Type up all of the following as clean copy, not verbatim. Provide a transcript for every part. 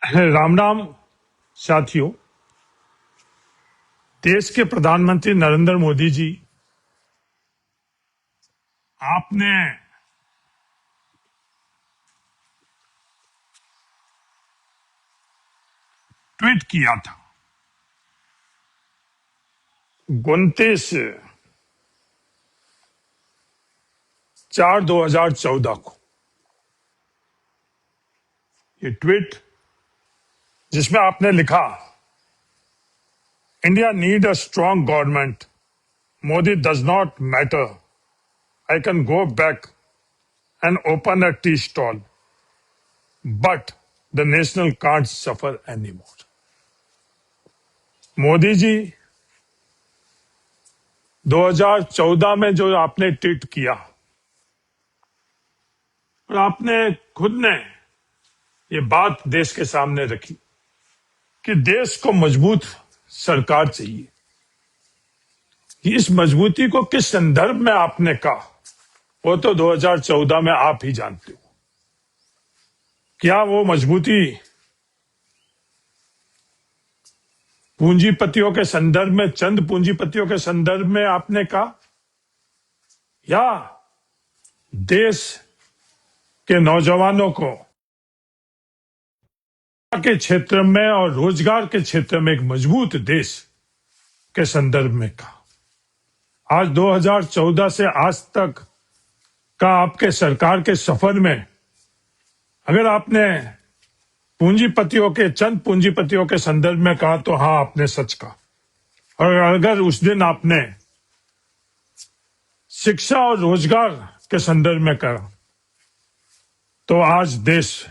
राम राम साथियों। देश के प्रधानमंत्री नरेंद्र मोदी जी, आपने ट्वीट किया था 29/4/2014 को, ये ट्वीट जिसमें आपने लिखा, India need a strong government, Modi does not matter, I can go back and open a tea stall, but the national can't suffer any more. Modi ji, 2014 में जो आपने ट्वीट किया, और आपने खुद ने ये बात देश के सामने रखी कि देश को मजबूत सरकार चाहिए। इस मजबूती को किस संदर्भ में आपने कहा, वो तो 2014 में आप ही जानते हो। क्या वो मजबूती पूंजीपतियों के संदर्भ में, चंद पूंजीपतियों के संदर्भ में आपने कहा, या देश के नौजवानों को के क्षेत्र में और रोजगार के क्षेत्र में एक मजबूत देश के संदर्भ में कहा? आज 2014 से आज तक का आपके सरकार के सफर में अगर आपने पूंजीपतियों के, चंद पूंजीपतियों के संदर्भ में कहा तो हाँ, आपने सच कहा। और अगर उस दिन आपने शिक्षा और रोजगार के संदर्भ में कहा तो आज देश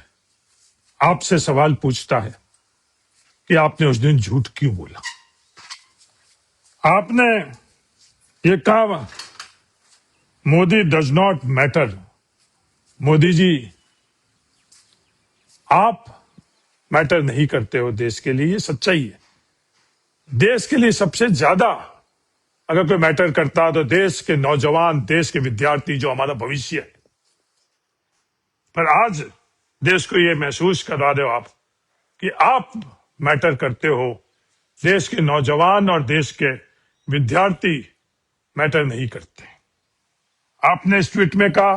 आपसे सवाल पूछता है कि आपने उस दिन झूठ क्यों बोला। आपने ये कहा Modi does not matter. Modi ji, आप मैटर नहीं करते हो देश के लिए, ये सच्चाई है। देश के लिए सबसे ज्यादा अगर कोई मैटर करता तो देश के नौजवान, देश के विद्यार्थी, जो हमारा भविष्य है। पर आज देश को ये महसूस करवा रहे हो आप कि आप मैटर करते हो, देश के नौजवान और देश के विद्यार्थी मैटर नहीं करते। आपने इस ट्वीट में कहा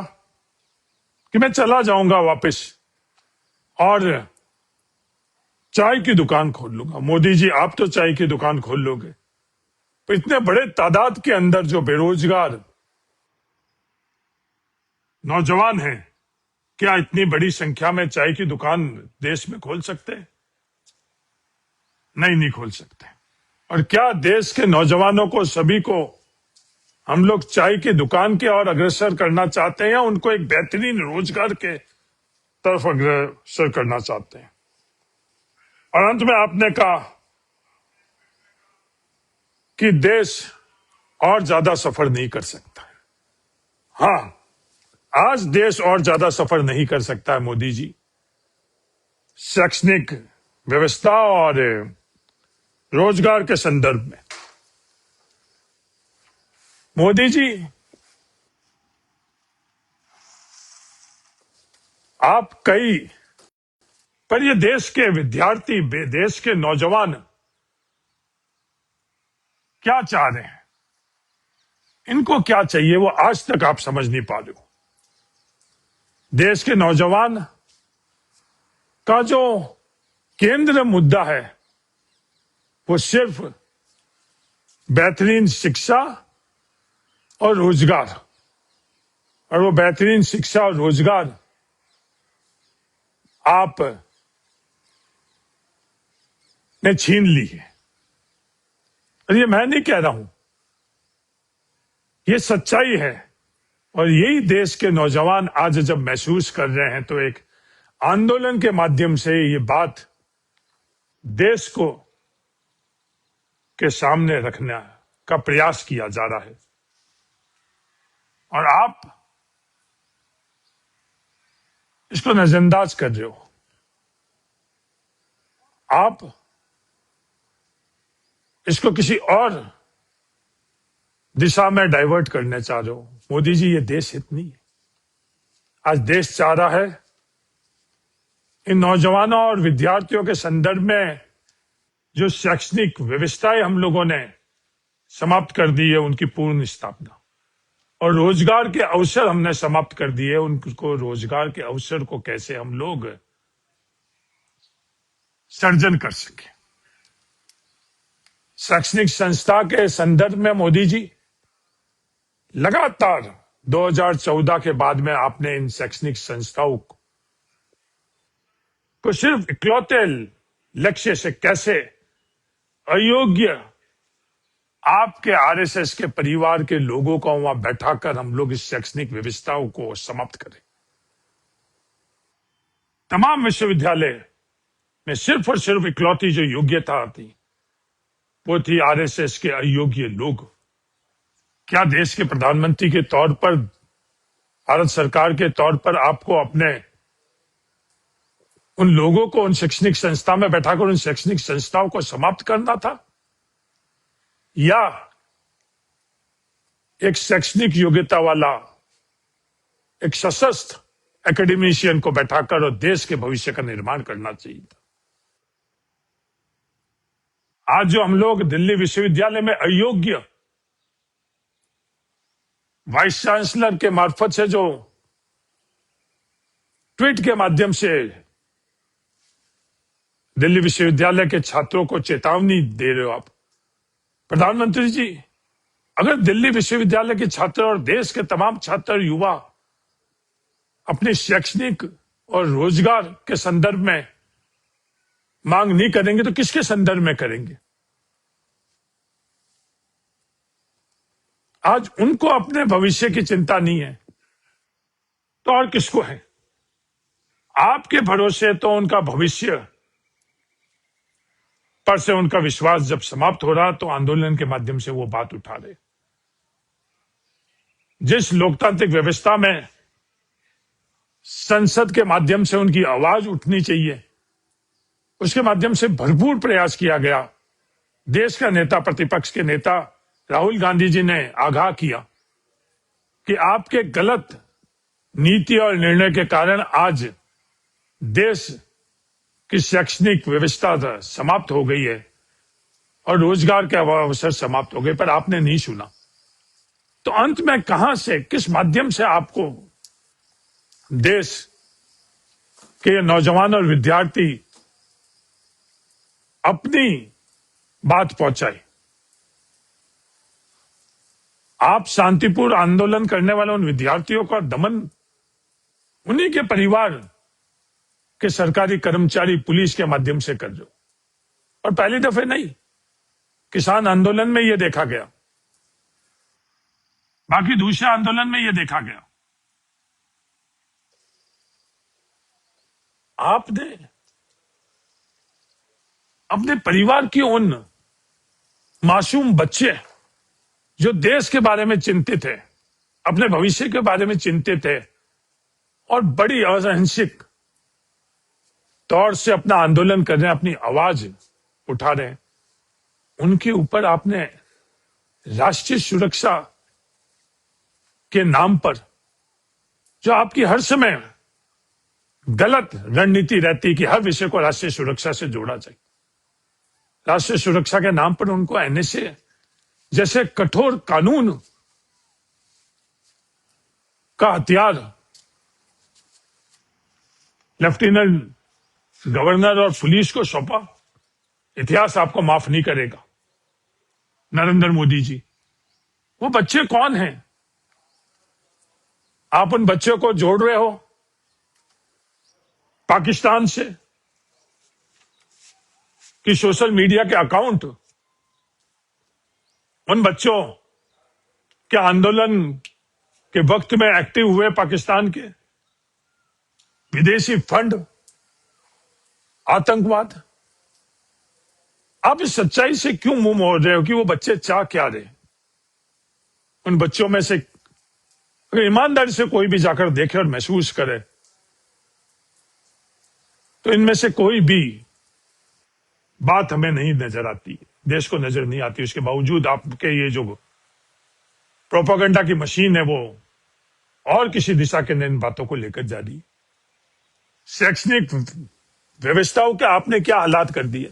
कि मैं चला जाऊंगा वापस और चाय की दुकान खोल लूंगा। मोदी जी, आप तो चाय की दुकान खोल लोगे, तो इतने बड़े तादाद के अंदर जो बेरोजगार नौजवान हैं, क्या इतनी बड़ी संख्या में चाय की दुकान देश में खोल सकते हैं? नहीं खोल सकते। और क्या देश के नौजवानों को, सभी को हम लोग चाय की दुकान के और अग्रसर करना चाहते हैं, या उनको एक बेहतरीन रोजगार के तरफ अग्रसर करना चाहते हैं? और अंत में आपने कहा कि देश और ज्यादा सफर नहीं कर सकता। हाँ, आज देश और ज्यादा सफर नहीं कर सकता है मोदी जी, शैक्षणिक व्यवस्था और रोजगार के संदर्भ में। मोदी जी, आप कई, पर ये देश के विद्यार्थी, देश के नौजवान क्या चाह रहे हैं, इनको क्या चाहिए, वो आज तक आप समझ नहीं पा रहे हो। देश के नौजवान का जो केंद्र मुद्दा है वो सिर्फ बेहतरीन शिक्षा और रोजगार, और वो बेहतरीन शिक्षा और रोजगार आप ने छीन ली है। और ये मैं नहीं कह रहा हूं, ये सच्चाई है। और यही देश के नौजवान आज जब महसूस कर रहे हैं, तो एक आंदोलन के माध्यम से ये बात देश को के सामने रखने का प्रयास किया जा रहा है। और आप इसको नजरअंदाज कर रहे हो, आप इसको किसी और दिशा में डाइवर्ट करने चाह रहे हो। मोदी जी, ये देश हित नहीं है। आज देश चाह रहा है इन नौजवानों और विद्यार्थियों के संदर्भ में जो शैक्षणिक व्यवस्थाएं हम लोगों ने समाप्त कर दी है, उनकी पूर्ण स्थापना, और रोजगार के अवसर हमने समाप्त कर दिए, उनको रोजगार के अवसर को कैसे हम लोग सर्जन कर सके। शैक्षणिक संस्था के संदर्भ में मोदी जी लगातार 2014 के बाद में आपने इन शैक्षणिक संस्थाओं को सिर्फ इकलौते लक्ष्य से कैसे अयोग्य आपके आरएसएस के परिवार के लोगों को वहां बैठाकर हम लोग इस शैक्षणिक व्यवस्थाओं को समाप्त करें। तमाम विश्वविद्यालय में सिर्फ और सिर्फ इकलौती जो योग्यता थी वो थी आरएसएस के अयोग्य लोग। क्या देश के प्रधानमंत्री के तौर पर, भारत सरकार के तौर पर आपको अपने उन लोगों को उन शैक्षणिक संस्था में बैठाकर उन शैक्षणिक संस्थाओं को समाप्त करना था, या एक शैक्षणिक योग्यता वाला एक सशक्त एकेडमिशियन को बैठाकर और देश के भविष्य का निर्माण करना चाहिए था? आज जो हम लोग दिल्ली विश्वविद्यालय में अयोग्य वाइस चांसलर के मार्फत से जो ट्वीट के माध्यम से दिल्ली विश्वविद्यालय के छात्रों को चेतावनी दे रहे हो आप, प्रधानमंत्री जी, अगर दिल्ली विश्वविद्यालय के छात्र और देश के तमाम छात्र युवा अपने शैक्षणिक और रोजगार के संदर्भ में मांग नहीं करेंगे तो किसके संदर्भ में करेंगे? आज उनको अपने भविष्य की चिंता नहीं है तो और किसको है? आपके भरोसे तो उनका भविष्य पर से उनका विश्वास जब समाप्त हो रहा तो आंदोलन के माध्यम से वो बात उठा रहे। जिस लोकतांत्रिक व्यवस्था में संसद के माध्यम से उनकी आवाज उठनी चाहिए, उसके माध्यम से भरपूर प्रयास किया गया। देश का नेता, प्रतिपक्ष के नेता राहुल गांधी जी ने आगाह किया कि आपके गलत नीति और निर्णय के कारण आज देश की शैक्षणिक व्यवस्था समाप्त हो गई है और रोजगार के अवसर समाप्त हो गए, पर आपने नहीं सुना। तो अंत में कहां से, किस माध्यम से आपको देश के नौजवान और विद्यार्थी अपनी बात पहुंचाए? आप शांतिपूर्ण आंदोलन करने वाले उन विद्यार्थियों का दमन उन्हीं के परिवार के सरकारी कर्मचारी पुलिस के माध्यम से कर रहे हो। और पहली दफे नहीं, किसान आंदोलन में यह देखा गया, बाकी दूसरे आंदोलन में यह देखा गया। आपने अपने परिवार की उन मासूम बच्चे जो देश के बारे में चिंतित है, अपने भविष्य के बारे में चिंतित है और बड़ी अहिंसक तौर से अपना आंदोलन कर रहे हैं, अपनी आवाज उठा रहे हैं, उनके ऊपर आपने राष्ट्रीय सुरक्षा के नाम पर, जो आपकी हर समय गलत रणनीति रहती कि हर विषय को राष्ट्रीय सुरक्षा से जोड़ा जाए, राष्ट्रीय सुरक्षा के नाम पर उनको एनएसए जैसे कठोर कानून का हथियार लेफ्टिनेंट गवर्नर और पुलिस को सौंपा। इतिहास आपको माफ नहीं करेगा। नरेंद्र मोदी जी, वो बच्चे कौन हैं? आप उन बच्चों को जोड़ रहे हो पाकिस्तान से कि सोशल मीडिया के अकाउंट उन बच्चों के आंदोलन के वक्त में एक्टिव हुए पाकिस्तान के, विदेशी फंड, आतंकवाद। आप इस सच्चाई से क्यों मुंह मोड़ रहे हो कि वो बच्चे चाह क्या रहे? उन बच्चों में से अगर ईमानदारी से कोई भी जाकर देखे और महसूस करे तो इनमें से कोई भी बात हमें नहीं नजर आती, देश को नजर नहीं आती। उसके बावजूद आपके ये जो प्रोपेगेंडा की मशीन है वो और किसी दिशा के इन बातों को लेकर जा रही है। शैक्षणिक व्यवस्थाओं के आपने क्या हालात कर दिए।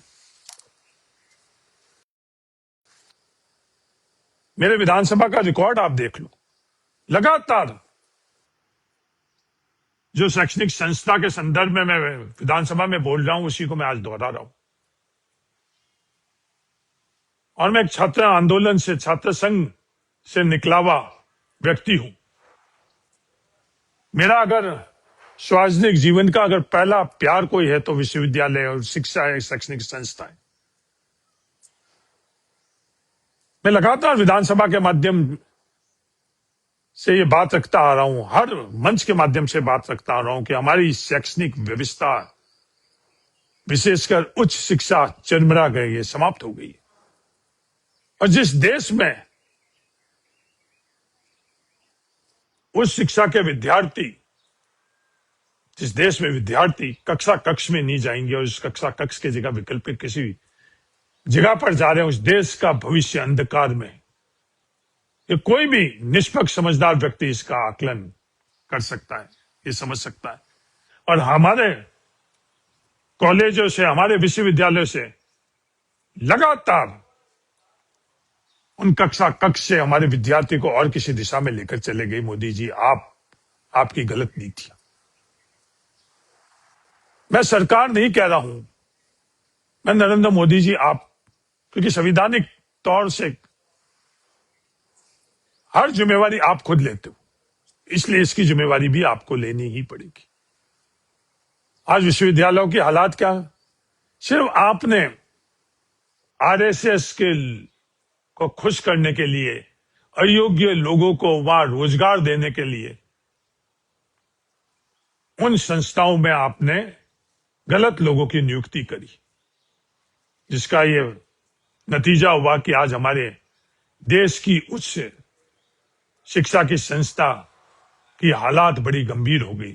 मेरे विधानसभा का रिकॉर्ड आप देख लो, लगातार जो शैक्षणिक संस्था के संदर्भ में मैं विधानसभा में बोल रहा हूं उसी को मैं आज दोहरा रहा हूं। और मैं एक छात्र आंदोलन से, छात्र संघ से निकला हुआ व्यक्ति हूं। मेरा अगर सार्वजनिक जीवन का अगर पहला प्यार कोई है तो विश्वविद्यालय और शिक्षा है, शैक्षणिक संस्थाएं। मैं लगातार विधानसभा के माध्यम से ये बात रखता आ रहा हूं, हर मंच के माध्यम से बात रखता आ रहा हूं कि हमारी शैक्षणिक व्यवस्था, विशेषकर उच्च शिक्षा, चरमरा गई है, समाप्त हो गई है। और जिस देश में उच्च शिक्षा के विद्यार्थी, जिस देश में विद्यार्थी कक्षा कक्ष में नहीं जाएंगे और उस कक्षा कक्ष की जगह वैकल्पिक किसी जगह पर जा रहे हैं, उस देश का भविष्य अंधकार में। ये कोई भी निष्पक्ष समझदार व्यक्ति इसका आकलन कर सकता है, ये समझ सकता है। और हमारे कॉलेजों से, हमारे विश्वविद्यालयों से लगातार उन कक्षा कक्ष से हमारे विद्यार्थी को और किसी दिशा में लेकर चले गए। मोदी जी, आपकी गलत नीति। मैं सरकार नहीं कह रहा हूं, मैं नरेंद्र मोदी जी, आप, क्योंकि संवैधानिक तौर से हर जिम्मेवारी आप खुद लेते हो, इसलिए इसकी जिम्मेवारी भी आपको लेनी ही पड़ेगी। आज विश्वविद्यालयों के हालात क्या है? सिर्फ आपने आरएसएस के को खुश करने के लिए, अयोग्य लोगों को वहां रोजगार देने के लिए, उन संस्थाओं में आपने गलत लोगों की नियुक्ति करी, जिसका ये नतीजा हुआ कि आज हमारे देश की उच्च शिक्षा की संस्था की हालात बड़ी गंभीर हो गई।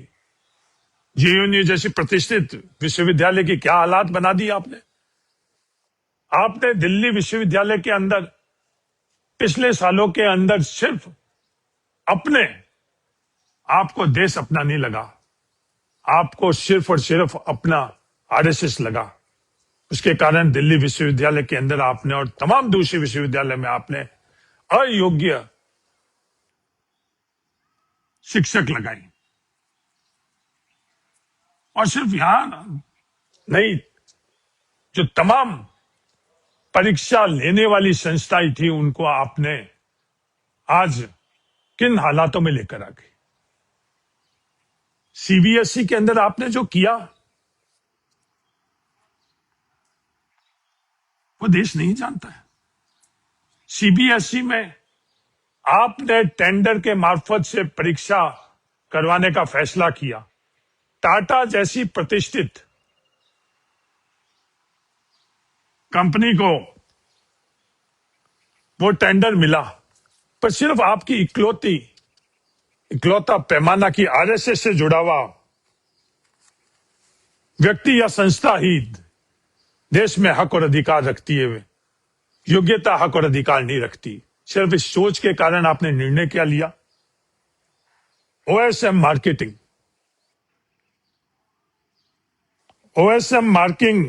जेएनयू जैसी प्रतिष्ठित विश्वविद्यालय की क्या हालात बना दी आपने। आपने दिल्ली विश्वविद्यालय के अंदर पिछले सालों के अंदर सिर्फ अपने आपको देश अपना नहीं लगा, आपको सिर्फ और सिर्फ अपना आरएसएस लगा। उसके कारण दिल्ली विश्वविद्यालय के अंदर आपने और तमाम दूसरे विश्वविद्यालय में आपने अयोग्य शिक्षक लगाए। और सिर्फ यहां नहीं, जो तमाम परीक्षा लेने वाली संस्थाएं थी उनको आपने आज किन हालातों में लेकर आ गए। सीबीएसई के अंदर आपने जो किया वो देश नहीं जानता है। सीबीएसई में आपने टेंडर के मार्फत से परीक्षा करवाने का फैसला किया। टाटा जैसी प्रतिष्ठित कंपनी को वो टेंडर मिला, पर सिर्फ आपकी इकलौता पैमाना की आरएसएस से जुड़ा हुआ व्यक्ति या संस्था ही देश में हक और अधिकार रखती है, योग्यता, हक और अधिकार नहीं रखती। सिर्फ इस सोच के कारण आपने निर्णय क्या लिया। ओएसएम मार्किंग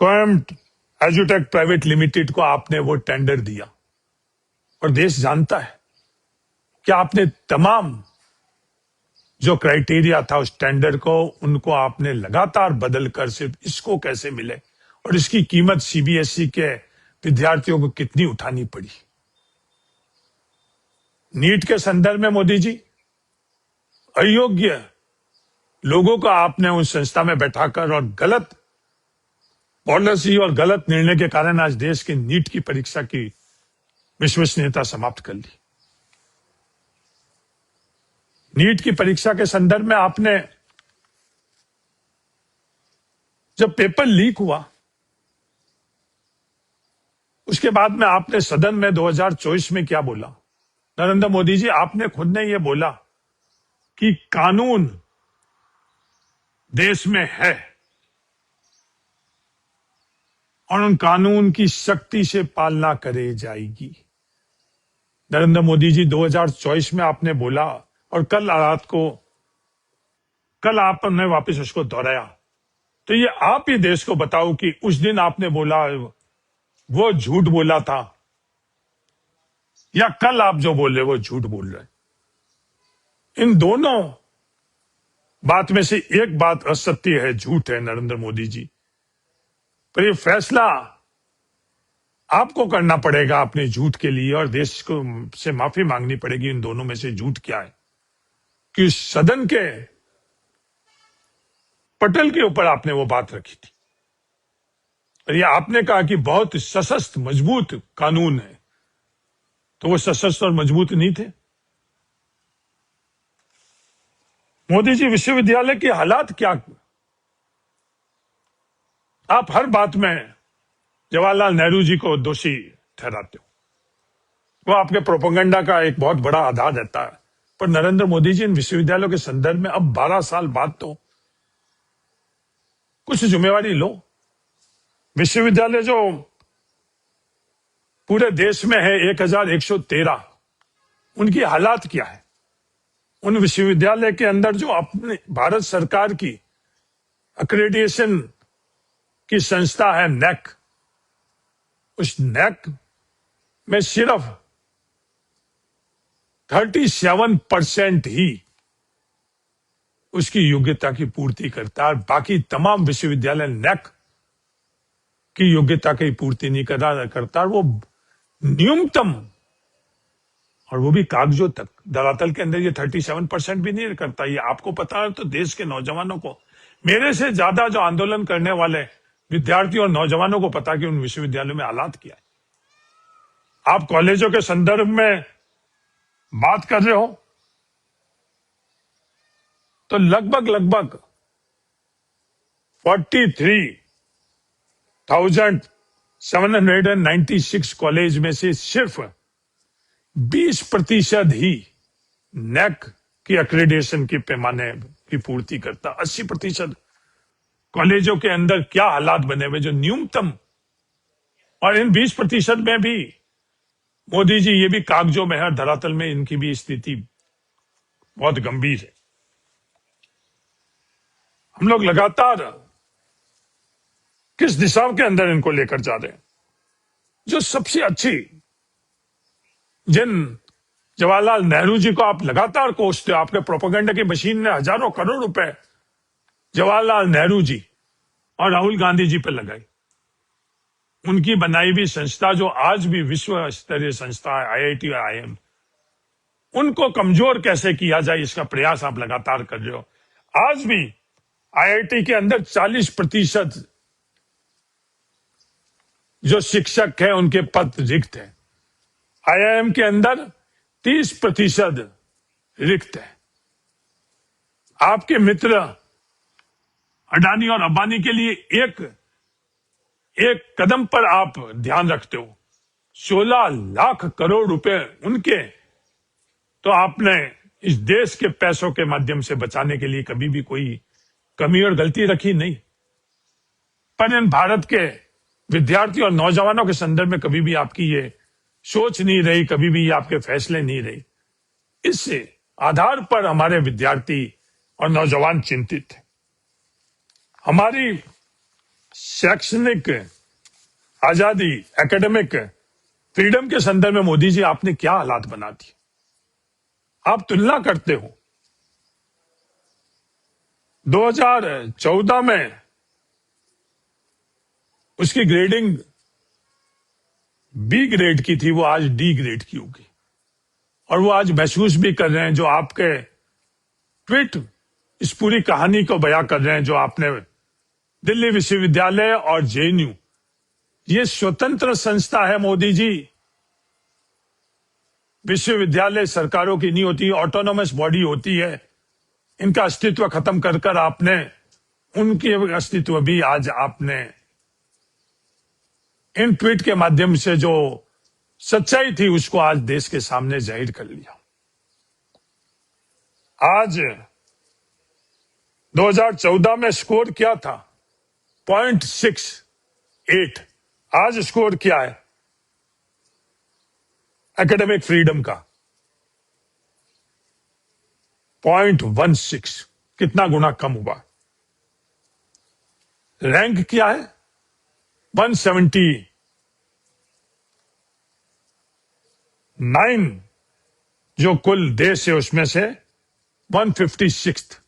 कोएम्ट एजुटेक प्राइवेट लिमिटेड को आपने वो टेंडर दिया और देश जानता है कि आपने तमाम जो क्राइटेरिया था उस टेंडर को, उनको आपने लगातार बदल कर सिर्फ इसको कैसे मिले और इसकी कीमत सीबीएसई के विद्यार्थियों को कितनी उठानी पड़ी। नीट के संदर्भ में मोदी जी, अयोग्य लोगों को आपने उस संस्था में बैठाकर और गलत पॉलिसी और गलत निर्णय के कारण आज देश की नीट की परीक्षा की विश्वसनीयता समाप्त कर ली। नीट की परीक्षा के संदर्भ में आपने, जब पेपर लीक हुआ उसके बाद में आपने सदन में 2024 में क्या बोला। नरेंद्र मोदी जी, आपने खुद ने यह बोला कि कानून देश में है और उन कानून की सख्ती से पालना करे जाएगी। नरेंद्र मोदी जी, 2024 में आपने बोला और कल आपने वापस उसको दोहराया तो ये आप ही देश को बताओ कि उस दिन आपने बोला वो झूठ बोला था, या कल आप जो बोल रहे वो झूठ बोल रहे हैं। इन दोनों बात में से एक बात असत्य है, झूठ है नरेंद्र मोदी जी, पर ये फैसला आपको करना पड़ेगा अपने झूठ के लिए, और देश को से माफी मांगनी पड़ेगी। इन दोनों में से झूठ क्या है कि सदन के पटल के ऊपर आपने वो बात रखी थी, और ये आपने कहा कि बहुत सशक्त मजबूत कानून है, तो वो सशक्त और मजबूत नहीं थे। मोदी जी, विश्वविद्यालय के हालात क्या, आप हर बात में जवाहरलाल नेहरू जी को दोषी ठहराते हो, वो आपके प्रोपेगेंडा का एक बहुत बड़ा आधार रहता है। पर नरेंद्र मोदी जी, इन विश्वविद्यालयों के संदर्भ में अब 12 साल बाद तो कुछ जिम्मेवारी लो। विश्वविद्यालय जो पूरे देश में है 1113, उनकी हालात क्या है? उन विश्वविद्यालय के अंदर जो अपने भारत सरकार की अक्रेडिटेशन की संस्था है नेक, उस नेक में सिर्फ 37% ही उसकी योग्यता की पूर्ति करता है। बाकी तमाम विश्वविद्यालय नेक की योग्यता की पूर्ति नहीं करता। वो न्यूनतम, और वो भी कागजों तक, धरातल के अंदर ये 37% भी नहीं करता। ये आपको पता है तो देश के नौजवानों को, मेरे से ज्यादा जो आंदोलन करने वाले विद्यार्थियों और नौजवानों को पता कि उन विश्वविद्यालयों में हालात क्या है। आप कॉलेजों के संदर्भ में बात कर रहे हो तो लगभग 43,796 कॉलेज में से सिर्फ 20% ही नेक की अक्रेडिटेशन के पैमाने की पूर्ति करता। 80% कॉलेजों के अंदर क्या हालात बने हुए जो न्यूनतम, और इन 20% में भी मोदी जी, ये भी कागजों में है, धरातल में इनकी भी स्थिति बहुत गंभीर है। हम लोग लगातार किस दिशा के अंदर इनको लेकर जा रहे हैं? जो सबसे अच्छी, जिन जवाहरलाल नेहरू जी को आप लगातार कोसते हो, आपके प्रोपेगेंडा की मशीन ने हजारों करोड़ रुपए जवाहरलाल नेहरू जी और राहुल गांधी जी पर लगाई। उनकी बनाई हुई संस्था जो आज भी विश्व स्तरीय संस्था है, आईआईटी और आईएम, उनको कमजोर कैसे किया जाए इसका प्रयास आप लगातार कर रहे हो। आज भी आईआईटी के अंदर 40% जो शिक्षक है उनके पद रिक्त है। आईआईएम के अंदर 30% रिक्त है। आपके मित्र अडानी और अंबानी के लिए एक कदम पर आप ध्यान रखते हो, 16 लाख करोड़ रुपए उनके, तो आपने इस देश के पैसों के माध्यम से बचाने के लिए कभी भी कोई कमी और गलती रखी नहीं। पर इन भारत के विद्यार्थी और नौजवानों के संदर्भ में कभी भी आपकी ये सोच नहीं रही, कभी भी आपके फैसले नहीं रही। इस आधार पर हमारे विद्यार्थी और नौजवान चिंतित है। हमारी शैक्षणिक आजादी, एकेडमिक फ्रीडम के संदर्भ में मोदी जी आपने क्या हालात बना दी? आप तुलना करते हो 2014 में उसकी ग्रेडिंग बी ग्रेड की थी, वो आज डी ग्रेड की होगी। और वो आज महसूस भी कर रहे हैं, जो आपके ट्वीट इस पूरी कहानी को बयां कर रहे हैं, जो आपने दिल्ली विश्वविद्यालय और जेएनयू, ये स्वतंत्र संस्था है मोदी जी। विश्वविद्यालय सरकारों की नहीं होती, ऑटोनोमस बॉडी होती है। इनका अस्तित्व खत्म कर कर आपने उनके अस्तित्व भी आज आपने इन ट्वीट के माध्यम से जो सच्चाई थी उसको आज देश के सामने जाहिर कर लिया। आज 2014 में स्कोर क्या था? 0.68। आज स्कोर क्या है एकेडमिक फ्रीडम का? 0.16। कितना गुना कम हुआ? रैंक क्या है? 179 जो कुल देश है उसमें से 156।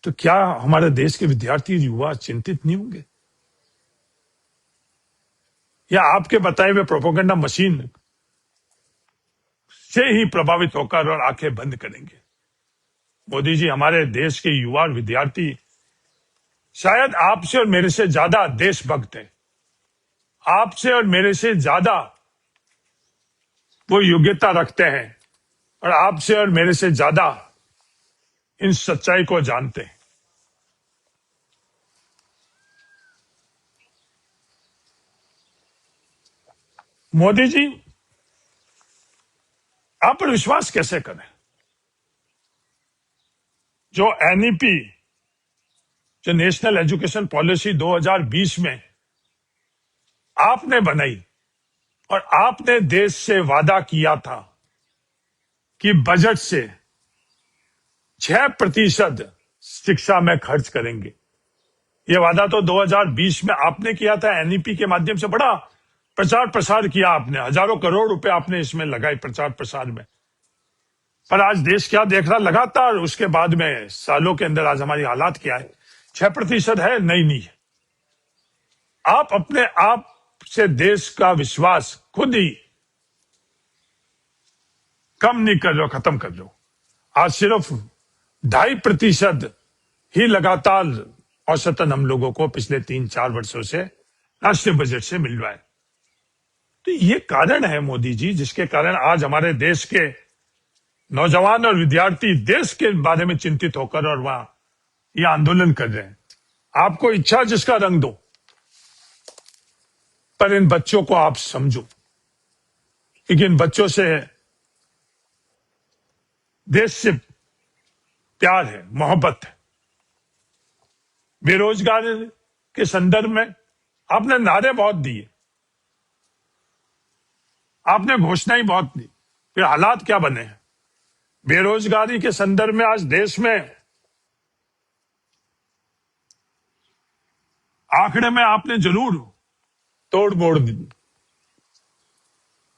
तो क्या हमारे देश के विद्यार्थी युवा चिंतित नहीं होंगे? या आपके बताए हुए प्रोपोगंडा मशीन से ही प्रभावित होकर और आंखें बंद करेंगे? मोदी जी, हमारे देश के युवा और विद्यार्थी शायद आपसे और मेरे से ज्यादा देशभक्त हैं। आपसे और मेरे से ज्यादा वो योग्यता रखते हैं और आपसे और मेरे से ज्यादा इन सच्चाई को जानते हैं। मोदी जी, आप पर विश्वास कैसे करें? जो एनईपी, जो नेशनल एजुकेशन पॉलिसी 2020 में आपने बनाई और आपने देश से वादा किया था कि बजट से 6% शिक्षा में खर्च करेंगे। ये वादा तो 2020 में आपने किया था। एनईपी के माध्यम से बड़ा प्रचार प्रसार किया आपने, हजारों करोड़ रुपए आपने इसमें लगाए प्रचार प्रसार में। पर आज देश क्या देख रहा लगातार, उसके बाद में सालों के अंदर आज हमारी हालात क्या है? 6% है? नहीं है। आप अपने आप से देश का विश्वास खुद ही कम नहीं कर रहे हो, खत्म कर रहे हो। आज सिर्फ 2.5% ही लगातार औसतन हम लोगों को पिछले 3-4 वर्षों से राष्ट्रीय बजट से मिल रहा है। तो ये कारण है मोदी जी, जिसके कारण आज हमारे देश के नौजवान और विद्यार्थी देश के बारे में चिंतित होकर और वहां ये आंदोलन कर रहे हैं। आपको इच्छा जिसका रंग दो, पर इन बच्चों को आप समझो, क्योंकि इन बच्चों से देश से प्यार है, मोहब्बत है। बेरोजगार के संदर्भ में आपने नारे बहुत दिए, आपने घोषणाएं बहुत दी, फिर हालात क्या बने हैं? बेरोजगारी के संदर्भ में आज देश में आंकड़े में आपने जरूर तोड़ मोड़ दी।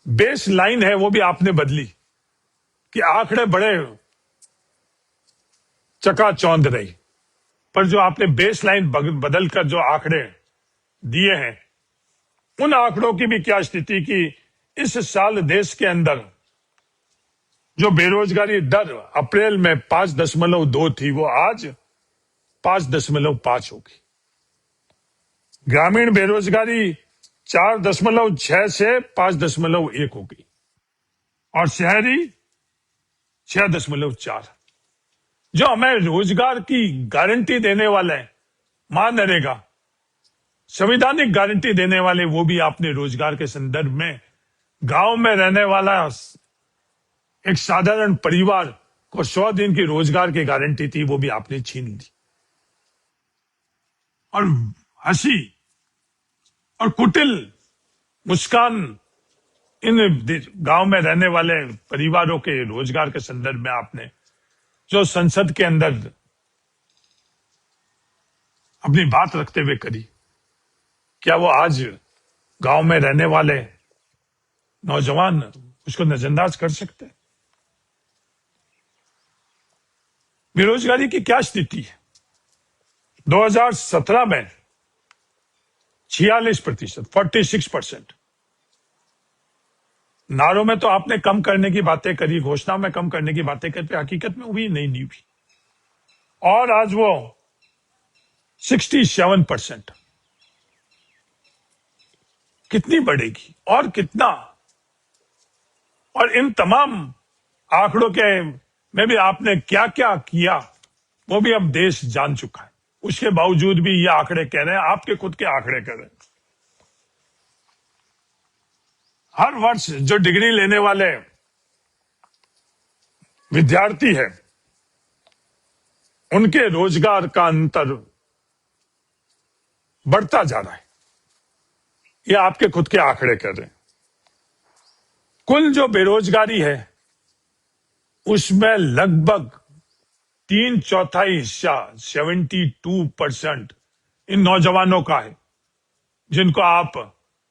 बेस लाइन है वो भी आपने बदली कि आंकड़े बड़े चकाचौंध रही, पर जो आपने बेस लाइन बदलकर जो आंकड़े दिए हैं, उन आंकड़ों की भी क्या स्थिति की इस साल देश के अंदर जो बेरोजगारी दर अप्रैल में 5.2 थी, वो आज 5.5 होगी। ग्रामीण बेरोजगारी 4.6 से 5.1 होगी और शहरी 6.4। जो हमें रोजगार की गारंटी देने वाले हैं, महानरेगा, संवैधानिक गारंटी देने वाले, वो भी आपने रोजगार के संदर्भ में गांव में रहने वाला एक साधारण परिवार को 100 दिन की रोजगार की गारंटी थी, वो भी आपने छीन ली। और हंसी और कुटिल मुस्कान इन गांव में रहने वाले परिवारों के रोजगार के संदर्भ में आपने जो संसद के अंदर अपनी बात रखते हुए करी, क्या वो आज गांव में रहने वाले नौजवान उसको नजरअंदाज कर सकते हैं? बेरोजगारी की क्या स्थिति है? 2017 में 46%, 46%। नारों में तो आपने कम करने की बातें करी, घोषणा में कम करने की बातें करते, हकीकत में हुई नहीं हुई। और आज वो 67%। कितनी बढ़ेगी और कितना? और इन तमाम आंकड़ों के में भी आपने क्या क्या किया, वो भी अब देश जान चुका है। उसके बावजूद भी ये आंकड़े कह रहे हैं, आपके खुद के आंकड़े कह रहे हैं। हर वर्ष जो डिग्री लेने वाले विद्यार्थी हैं, उनके रोजगार का अंतर बढ़ता जा रहा है। ये आपके खुद के आंकड़े कह रहे हैं। कुल जो बेरोजगारी है, उसमें लगभग 3/4 हिस्सा 72% इन नौजवानों का है जिनको आप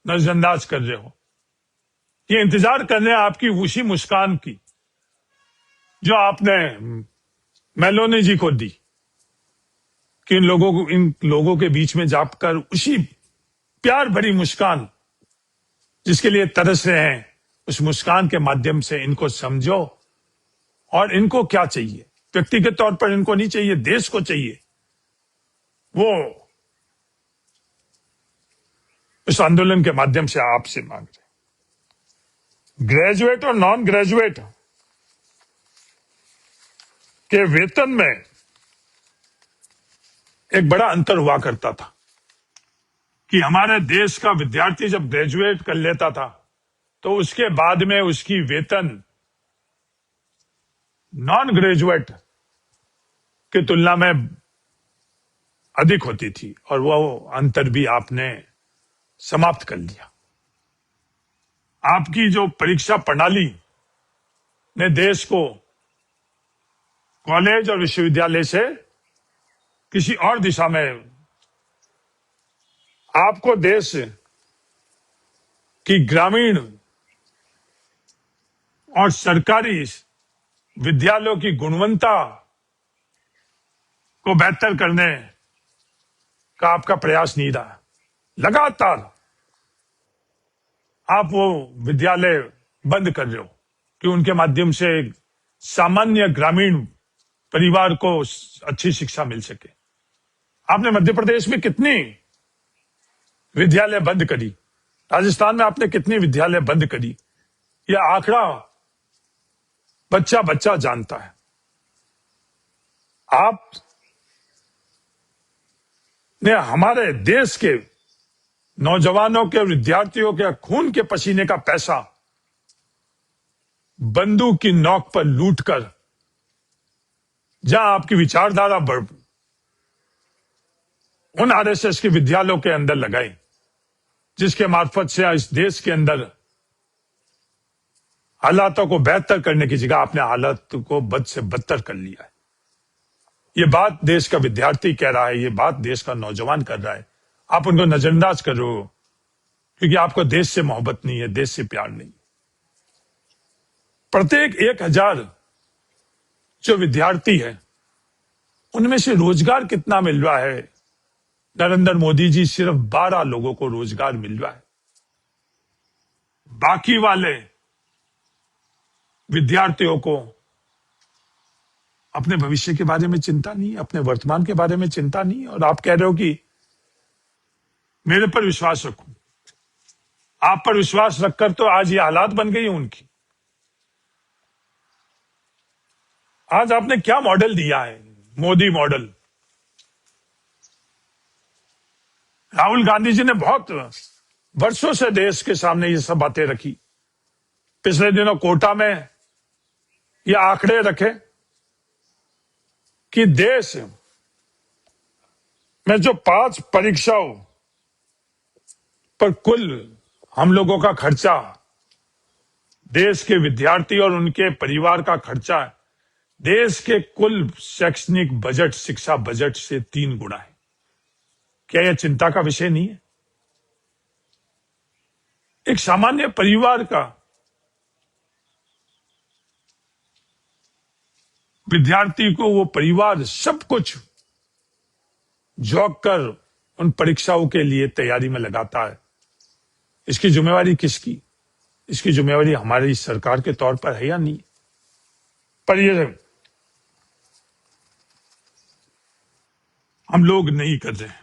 नजरअंदाज कर रहे हो। ये इंतजार कर रहे हैं आपकी उसी मुस्कान की जो आपने मेलोनी जी को दी, कि इन लोगों के बीच में जाकर उसी प्यार भरी मुस्कान जिसके लिए तरस रहे हैं, उस मुस्कान के माध्यम से इनको समझो। और इनको क्या चाहिए? व्यक्तिगत तौर पर इनको नहीं चाहिए, देश को चाहिए। वो इस आंदोलन के माध्यम से आपसे मांग रहे। ग्रेजुएट और नॉन ग्रेजुएट के वेतन में एक बड़ा अंतर हुआ करता था कि हमारे देश का विद्यार्थी जब ग्रेजुएट कर लेता था तो उसके बाद में उसकी वेतन नॉन ग्रेजुएट की तुलना में अधिक होती थी, और वो अंतर भी आपने समाप्त कर लिया। आपकी जो परीक्षा प्रणाली ने देश को कॉलेज और विश्वविद्यालय से किसी और दिशा में, आपको देश की ग्रामीण और सरकारी विद्यालयों की गुणवत्ता को बेहतर करने का आपका प्रयास नहीं रहा। लगातार आप वो विद्यालय बंद कर रहे हो कि उनके माध्यम से सामान्य ग्रामीण परिवार को अच्छी शिक्षा मिल सके। आपने मध्य प्रदेश में कितनी विद्यालय बंद करी, राजस्थान में आपने कितनी विद्यालय बंद करी, यह आंकड़ा बच्चा बच्चा जानता है। आप ने हमारे देश के नौजवानों के, विद्यार्थियों के खून के पसीने का पैसा बंदूक की नोक पर लूटकर जहां आपकी विचारधारा उन आरएसएस के विद्यालयों के अंदर लगाई, जिसके मार्फत से इस देश के अंदर हालातों को बेहतर करने की जगह आपने हालात को बद से बदतर कर लिया है। ये बात देश का विद्यार्थी कह रहा है, ये बात देश का नौजवान कर रहा है। आप उनको नजरअंदाज कर रहे हो क्योंकि आपको देश से मोहब्बत नहीं है, देश से प्यार नहीं। प्रत्येक 1000 जो विद्यार्थी है उनमें से रोजगार कितना मिल रहा है? नरेंद्र मोदी जी, सिर्फ 12 लोगों को रोजगार मिल रहा है। बाकी वाले विद्यार्थियों को अपने भविष्य के बारे में चिंता नहीं, अपने वर्तमान के बारे में चिंता नहीं, और आप कह रहे हो कि मेरे पर विश्वास रखो। आप पर विश्वास रखकर तो आज ये हालात बन गई है उनकी। आज आपने क्या मॉडल दिया है? मोदी मॉडल। राहुल गांधी जी ने बहुत वर्षों से देश के सामने ये सब बातें रखी। पिछले दिनों कोटा में ये आंकड़े रखे कि देश में जो 5 परीक्षाओं पर कुल हम लोगों का खर्चा, देश के विद्यार्थी और उनके परिवार का खर्चा देश के कुल शैक्षणिक बजट, शिक्षा बजट से 3 गुना है। क्या यह चिंता का विषय नहीं है? एक सामान्य परिवार का विद्यार्थी को वो परिवार सब कुछ झोंक कर उन परीक्षाओं के लिए तैयारी में लगाता है। इसकी जिम्मेवारी किसकी? इसकी जिम्मेवारी हमारी सरकार के तौर पर है या नहीं? पर ये हम लोग नहीं कर रहे हैं।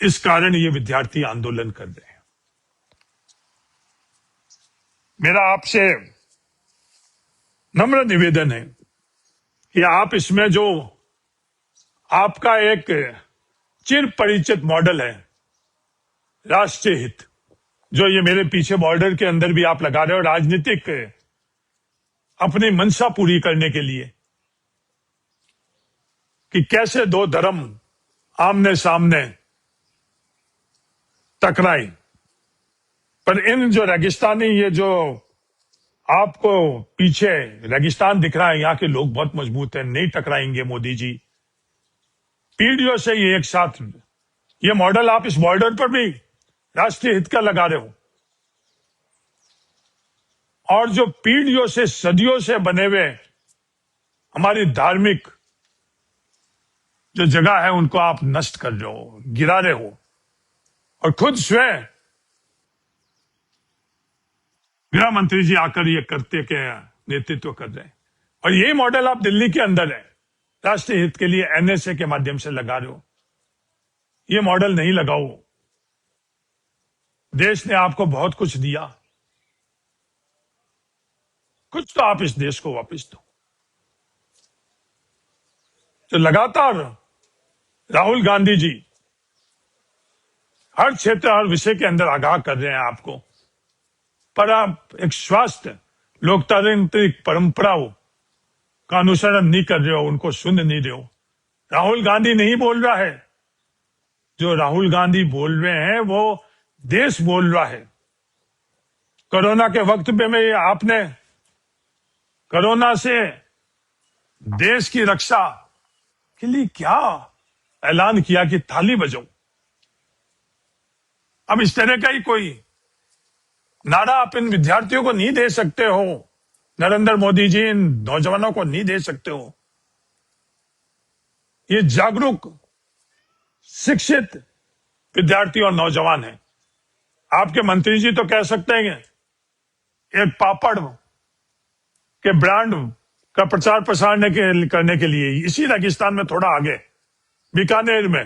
इस कारण ये विद्यार्थी आंदोलन कर रहे हैं। मेरा आपसे नम्र निवेदन है कि आप इसमें जो आपका एक चिर परिचित मॉडल है, राष्ट्रीय हित, जो ये मेरे पीछे बॉर्डर के अंदर भी आप लगा रहे हो, राजनीतिक अपनी मंशा पूरी करने के लिए कि कैसे 2 धर्म आमने सामने टकराए। पर इन जो रेगिस्तानी, ये जो आपको पीछे रेगिस्तान दिख रहा है, यहां के लोग बहुत मजबूत हैं, नहीं टकराएंगे मोदी जी। पीढ़ियों से ये एक साथ, ये मॉडल आप इस बॉर्डर पर भी राष्ट्रीय हित का लगा रहे हो, और जो पीढ़ियों से सदियों से बने हुए हमारी धार्मिक जो जगह है उनको आप नष्ट कर रहे हो, गिरा रहे हो, और खुद स्वयं गृह मंत्री जी आकर ये करते के नेतृत्व कर रहे हैं। और यही मॉडल आप दिल्ली के अंदर है राष्ट्रीय हित के लिए एनएसए के माध्यम से लगा रहे हो। ये मॉडल नहीं लगाओ। देश ने आपको बहुत कुछ दिया, कुछ तो आप इस देश को वापस दो। तो लगातार राहुल गांधी जी हर क्षेत्र हर विषय के अंदर आगाह कर रहे हैं आपको, पर आप एक स्वास्थ्य लोकतांत्रिक परंपराओं का अनुसरण नहीं कर रहे हो, उनको सुन नहीं रहे हो। राहुल गांधी नहीं बोल रहा है, जो राहुल गांधी बोल रहे हैं वो देश बोल रहा है। कोरोना के वक्त में आपने कोरोना से देश की रक्षा के लिए क्या ऐलान किया कि थाली बजाओ। अब इस तरह का ही कोई नारा आप इन विद्यार्थियों को नहीं दे सकते हो, नरेंद्र मोदी जी इन नौजवानों को नहीं दे सकते हो। ये जागरूक शिक्षित विद्यार्थी और नौजवान हैं। आपके मंत्री जी तो कह सकते हैं एक पापड़ के ब्रांड का प्रचार प्रसार करने के लिए इसी रेगिस्तान में थोड़ा आगे बीकानेर में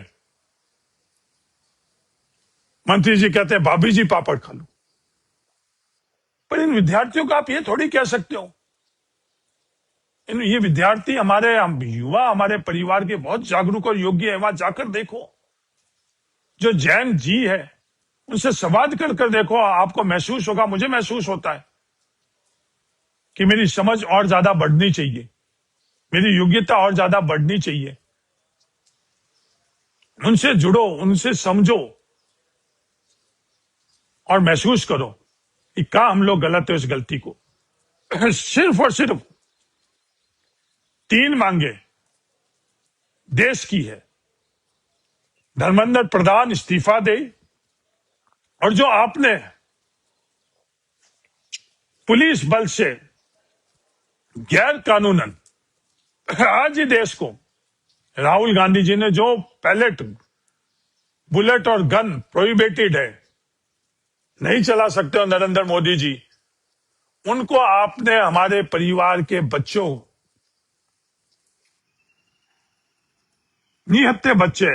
मंत्री जी कहते हैं भाभी जी पापड़ खा लो। पर इन विद्यार्थियों को आप ये थोड़ी कह सकते हो। ये विद्यार्थी हमारे युवा हमारे परिवार के बहुत जागरूक और योग्य है। वहां जाकर देखो, जो जैन जी है उनसे संवाद कर देखो, आपको महसूस होगा, मुझे महसूस होता है कि मेरी समझ और ज्यादा बढ़नी चाहिए, मेरी योग्यता और ज्यादा बढ़नी चाहिए। उनसे जुड़ो, उनसे समझो और महसूस करो कि क्या हम लोग गलत है। उस गलती को सिर्फ और सिर्फ 3 मांगे देश की है। धर्मेंद्र प्रधान इस्तीफा दे, और जो आपने पुलिस बल से गैर कानूनन आज ही देश को राहुल गांधी जी ने जो पैलेट बुलेट और गन प्रोहिबिटेड है, नहीं चला सकते हो नरेंद्र मोदी जी, उनको आपने हमारे परिवार के बच्चों, निहत्थे बच्चे,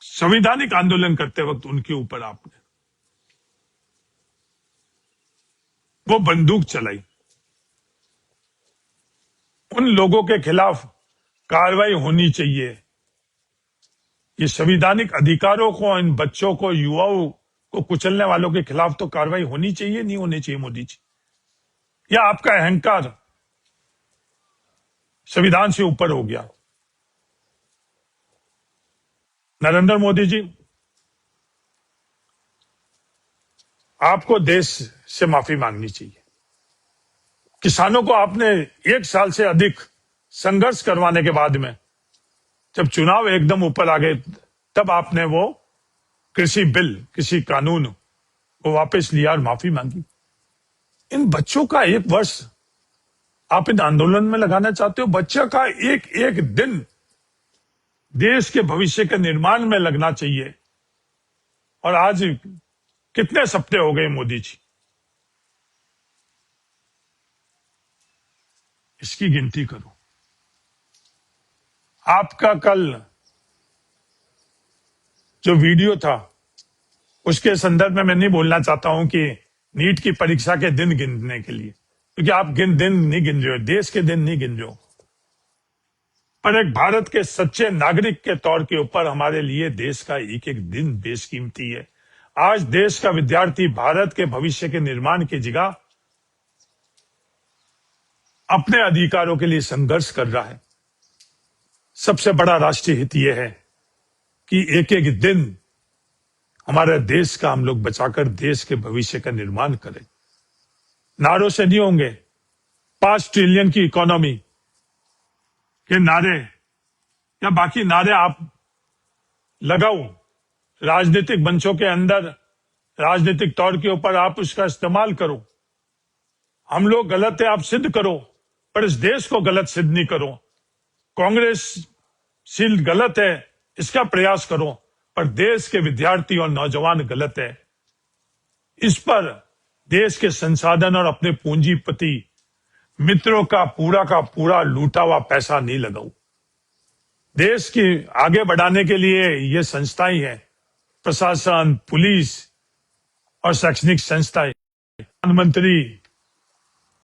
संवैधानिक आंदोलन करते वक्त उनके ऊपर आपने वो बंदूक चलाई। उन लोगों के खिलाफ कार्रवाई होनी चाहिए। ये संवैधानिक अधिकारों को, इन बच्चों को, युवाओं को कुचलने वालों के खिलाफ तो कार्रवाई होनी चाहिए, नहीं होनी चाहिए मोदी जी? या आपका अहंकार संविधान से ऊपर हो गया? नरेंद्र मोदी जी, आपको देश से माफी मांगनी चाहिए। किसानों को आपने 1 साल से अधिक संघर्ष करवाने के बाद में जब चुनाव एकदम ऊपर आ गए, तब आपने वो कृषि बिल, कृषि कानून को वापस लिया और माफी मांगी। इन बच्चों का 1 वर्ष आप इन आंदोलन में लगाना चाहते हो? बच्चा का एक एक दिन देश के भविष्य के निर्माण में लगना चाहिए। और आज कितने सप्ते हो गए मोदी जी, इसकी गिनती करो। आपका कल जो वीडियो था उसके संदर्भ में मैं नहीं बोलना चाहता हूं कि नीट की परीक्षा के दिन गिनने के लिए, क्योंकि आप दिन नहीं गिन रहे हो, देश के दिन नहीं गिन रहे हो। पर एक भारत के सच्चे नागरिक के तौर के ऊपर हमारे लिए देश का एक एक दिन बेशकीमती है। आज देश का विद्यार्थी भारत के भविष्य के निर्माण की जगह अपने अधिकारों के लिए संघर्ष कर रहा है। सबसे बड़ा राष्ट्रीय हित यह है कि एक एक दिन हमारे देश का हम लोग बचाकर देश के भविष्य का निर्माण करें। नारों से नहीं होंगे। 5 ट्रिलियन की इकोनॉमी, के नारे या बाकी नारे आप लगाओ, राजनीतिक मंचों के अंदर राजनीतिक तौर के ऊपर आप उसका इस्तेमाल करो। हम लोग गलत है आप सिद्ध करो, पर इस देश को गलत सिद्ध नहीं करो। कांग्रेस शील गलत है इसका प्रयास करो, पर देश के विद्यार्थी और नौजवान गलत है, इस पर देश के संसाधन और अपने पूंजीपति मित्रों का पूरा लूटा हुआ पैसा नहीं लगाओ। देश की आगे बढ़ाने के लिए ये संस्थाएं हैं, प्रशासन, पुलिस और शैक्षणिक संस्थाएं। प्रधानमंत्री